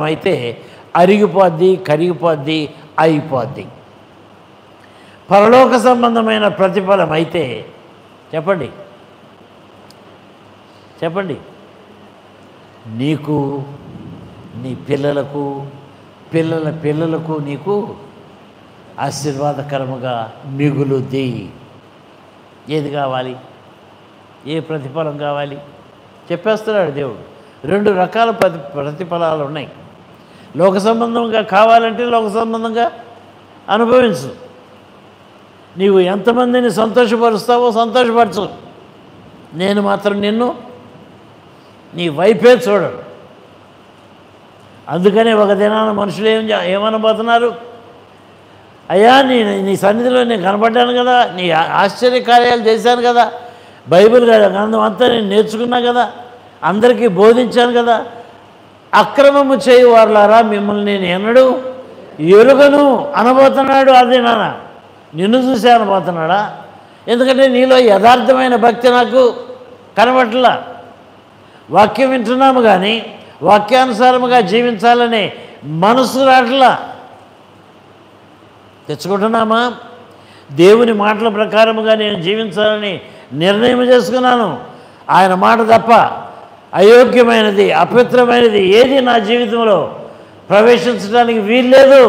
అయితే అరిగిపోద్ది, కరిగిపోద్ది, అయిపోద్ది. పరలోక సంబంధమైన ప్రతిఫలం అయితే చెప్పండి చెప్పండి నీకు, నీ పిల్లలకు, పిల్లల పిల్లలకు నీకు ఆశీర్వాదకరముగా మిగులుద్ది. ఏది కావాలి? ఏ ప్రతిఫలం కావాలి? చెప్పేస్తున్నాడు దేవుడు. 2 రకాల ప్రతిఫలాలు ఉన్నాయి. లోక సంబంధంగా కావాలంటే లోక సంబంధంగా అనుభవించు. నీవు ఎంతమందిని సంతోషపరుస్తావో సంతోషపరచు. నేను మాత్రం నిన్ను నీ వైపే చూడను. అందుకనే ఒక దినాన మనుషులు ఏమనబోతున్నారు? అయ్యా నీ సన్నిధిలో నేను కనబడ్డాను కదా, నీ ఆశ్చర్యకార్యాలు చేశాను కదా, బైబిల్ గ్రంథం అంతా నేను నేర్చుకున్నా కదా, అందరికీ బోధించాను కదా, అక్రమము చేయువారులారా మిమ్మల్ని నేను ఎన్నడూ ఎరుగను అనబోతున్నాడు. అది నాన్న నిన్ను చూసి అనబోతున్నాడా? ఎందుకంటే నీలో యథార్థమైన భక్తి నాకు కనబట్లా. వాక్యం వింటున్నాము కానీ వాక్యానుసారముగా జీవించాలనే మనసు రాట్లా. తెచ్చుకుంటున్నామా? దేవుని మాటల ప్రకారముగా నేను జీవించాలని నిర్ణయం చేసుకున్నాను. ఆయన మాట తప్ప అయోగ్యమైనది, అపవిత్రమైనది ఏది నా జీవితంలో ప్రవేశించడానికి వీల్లేదు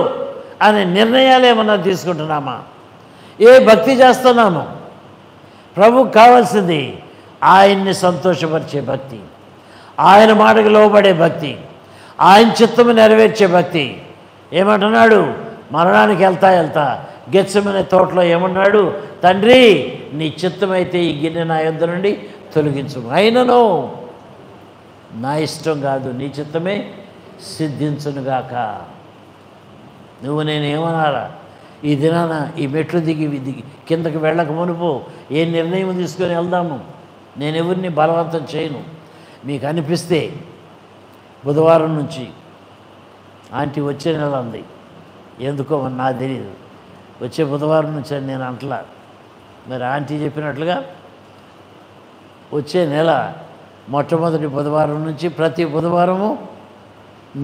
అనే నిర్ణయాలు ఏమన్నా తీసుకుంటున్నామా? ఏ భక్తి చేస్తున్నాము? ప్రభువుకు కావాల్సింది ఆయన్ని సంతోషపరిచే భక్తి, ఆయన మాటకు లోబడే భక్తి, ఆయన చిత్తము నెరవేర్చే భక్తి. ఏమంటున్నాడు? మరణానికి వెళ్తా గెత్సెమనే తోటలో ఏమన్నాడు? తండ్రి నీ చిత్తమైతే ఈ గిన్నె నా యొద్ద నుండి తొలగించు, అయినను నా ఇష్టం కాదు నీ చిత్తమే సిద్ధించునుగాక. నువ్వు నేను ఏమనాలా? ఈ దినాన ఈ మెట్లు దిగి కిందకి వెళ్ళక మునుపు ఏ నిర్ణయం తీసుకొని వెళ్దాము? నేను ఎవరిని బలవంతం చేయను. మీకు అనిపిస్తే బుధవారం నుంచి ఆంటీ వచ్చే నెల ఉంది, ఎందుకో నాకు తెలియదు, వచ్చే బుధవారం నుంచి అని నేను అంటలా. మరి ఆంటీ చెప్పినట్లుగా వచ్చే నెల మొట్టమొదటి బుధవారం నుంచి ప్రతి బుధవారము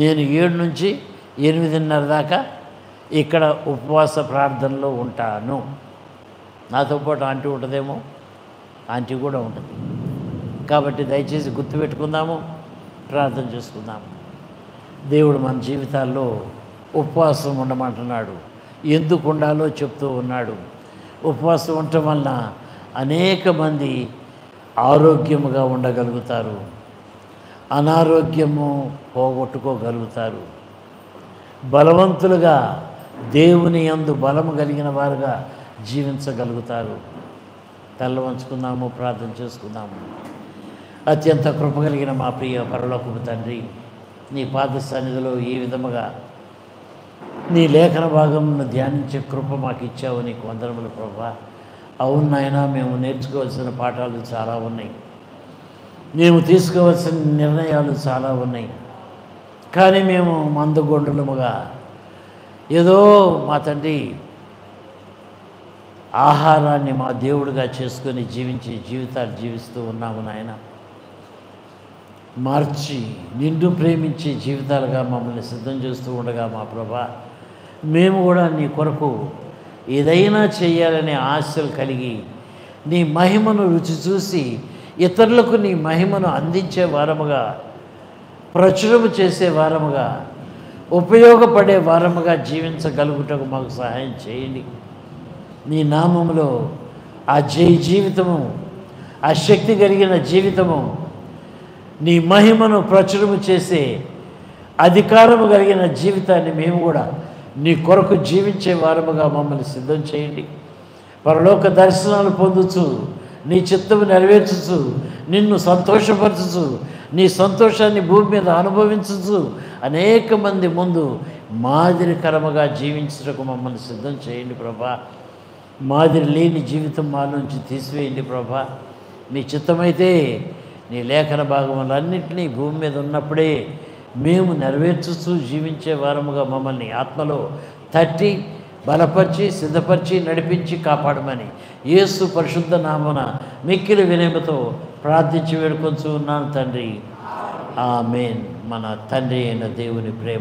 నేను 7 నుంచి 8:30 దాకా ఇక్కడ ఉపవాస ప్రార్థనలో ఉంటాను. నాతో పాటు ఆంటీ ఉంటుందేమో, ఆంటీ కూడా ఉంటుంది. కాబట్టి దయచేసి గుర్తుపెట్టుకుందాము, ప్రార్థన చేసుకుందాము. దేవుడు మన జీవితాల్లో ఉపవాసం ఉండమంటున్నాడు. ఎందుకు ఉండాలో చెప్తూ ఉన్నాడు. ఉపవాసం ఉండటం వలన అనేక మంది ఆరోగ్యముగా ఉండగలుగుతారు, అనారోగ్యము పోగొట్టుకోగలుగుతారు, బలవంతులుగా దేవుని యందు బలము కలిగిన వారుగా జీవించగలుగుతారు. తల్ల వంచుకుందాము, ప్రార్థన చేసుకుందాము. అత్యంత కృప కలిగిన మా ప్రియ పరలోకపు తండ్రి, నీ పాద సన్నిధిలో ఈ విధముగా నీ లేఖన భాగమును ధ్యానించే కృప మాకు ఇచ్చావు, నీకు వందనములు ప్రభా. అవును నాయనా, మేము నేర్చుకోవాల్సిన పాఠాలు చాలా ఉన్నాయి, మేము తీసుకోవాల్సిన నిర్ణయాలు చాలా ఉన్నాయి. కానీ మేము మందుగొండులముగా ఏదో మా తండ్రి ఆహారాన్ని మా దేవుడిగా చేసుకొని జీవించే జీవితాలు జీవిస్తూ ఉన్నాము నాయన. మార్చి నిండు ప్రేమించే జీవితాలుగా మమ్మల్ని సిద్ధం చేస్తూ ఉండగా మా ప్రభా, మేము కూడా నీ కొరకు ఏదైనా చేయాలనే ఆశలు కలిగి నీ మహిమను రుచి చూసి ఇతరులకు నీ మహిమను అందించే వారముగా, ప్రచురము చేసే వారముగా, ఉపయోగపడే వారముగా జీవించగలుగుటకు మాకు సహాయం చేయండి. నీ నామములో ఆ జీవితము, ఆ శక్తి కలిగిన జీవితము, నీ మహిమను ప్రచురము చేసే అధికారము కలిగిన జీవితాన్ని మేము కూడా నీ కొరకు జీవించే వారముగా మమ్మల్ని సిద్ధం చేయండి. పరలోక దర్శనాలు పొందుచు, నీ చిత్తము నెరవేర్చుచు, నిన్ను సంతోషపరచుచు, నీ సంతోషాన్ని భూమి మీద అనుభవించుచు అనేక మంది ముందు మాదిరికరముగా జీవించుటకు మమ్మల్ని సిద్ధం చేయండి ప్రభా. మాదిరి లేని జీవితం మా నుంచి తీసివేయండి ప్రభా. మీ చిత్తమైతే నీ లేఖన భాగములన్నింటినీ భూమి మీద ఉన్నప్పుడే మేము నెరవేర్చుతూ జీవించే వారముగా మమ్మల్ని ఆత్మలో తట్టి బలపరిచి సిద్ధపరిచి నడిపించి కాపాడమని యేసు పరిశుద్ధ నామమున మిక్కిలి వినయముతో ప్రార్థించి వేడుకొంచు ఉన్నాను తండ్రి. ఆమేన్. మన తండ్రి అయిన దేవుని ప్రేమ